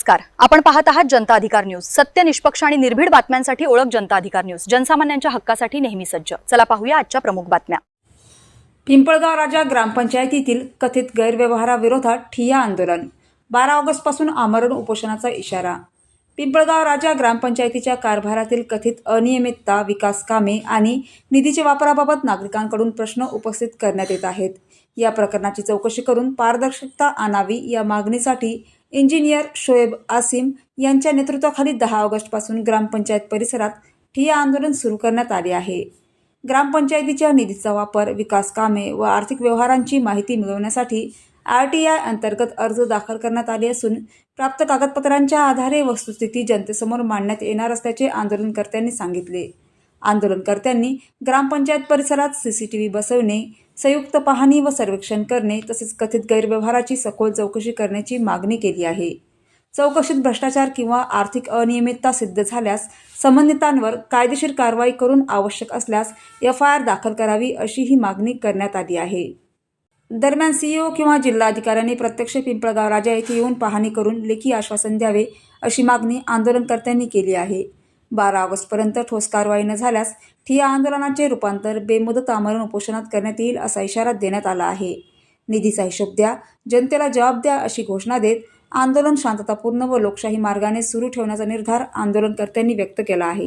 नमस्कार, आपण पाहत आहात जनता अधिकार न्यूज। सत्य, निष्पक्ष आणि निर्भीड बातम्यांसाठी ओळख जनता अधिकार न्यूज। जनसामान्यांच्या हक्कासाठी नेहमी सज्ज। चला पाहूया आजच्या प्रमुख बातम्या। पिंपळगाव राजा ग्रामपंचायतीतील कथित गैरव्यवहाराविरोधात ठिय्या आंदोलन। 12 ऑगस्टपासून आमरण उपोषणाचा इशारा। पिंपळगाव राजा ग्रामपंचायतीच्या कारभारातील कथित अनियमितता, विकास कामे आणि निधीच्या वापराबाबत नागरिकांकडून प्रश्न उपस्थित करण्यात येत आहेत। या प्रकरणाची चौकशी करून पारदर्शकता आणावी या मागणीसाठी इंजिनियर शोएब आसिम यांच्या नेतृत्वाखाली 10 ऑगस्टपासून ग्रामपंचायत परिसरात ठिय्या आंदोलन सुरू करण्यात आले आहे। ग्रामपंचायतीच्या निधीचा वापर, विकास कामे व आर्थिक व्यवहारांची माहिती मिळवण्यासाठी RTI अंतर्गत अर्ज दाखल करण्यात आले असून प्राप्त कागदपत्रांच्या आधारे वस्तुस्थिती जनतेसमोर मांडण्यात येणार असल्याचे आंदोलनकर्त्यांनी सांगितले। आंदोलनकर्त्यांनी ग्रामपंचायत परिसरात CCTV बसवणे, संयुक्त पाहणी व सर्वेक्षण करणे तसेच कथित गैरव्यवहाराची सखोल चौकशी करण्याची मागणी केली आहे। चौकशीत भ्रष्टाचार किंवा आर्थिक अनियमितता सिद्ध झाल्यास संबंधितांवर कायदेशीर कारवाई करून आवश्यक असल्यास FIR दाखल करावी अशी ही मागणी करण्यात आली आहे। दरम्यान CEO किंवा जिल्हाधिकाऱ्यांनी प्रत्यक्ष पिंपळगाव राजा येथे येऊन पाहणी करून लेखी आश्वासन द्यावे अशी मागणी आंदोलनकर्त्यांनी केली आहे। 12 ऑगस्टपर्यंत ठोस कारवाई न झाल्यास ठिय्या आंदोलनाचे रूपांतर बेमुदत आमरण उपोषणात करण्यात येईल असा इशारा देण्यात आला आहे। निधीचा हिशोब द्या, जनतेला जबाब द्या अशी घोषणा देत आंदोलन शांततापूर्ण व लोकशाही मार्गाने सुरू ठेवण्याचा निर्धार आंदोलनकर्त्यांनी व्यक्त केला आहे।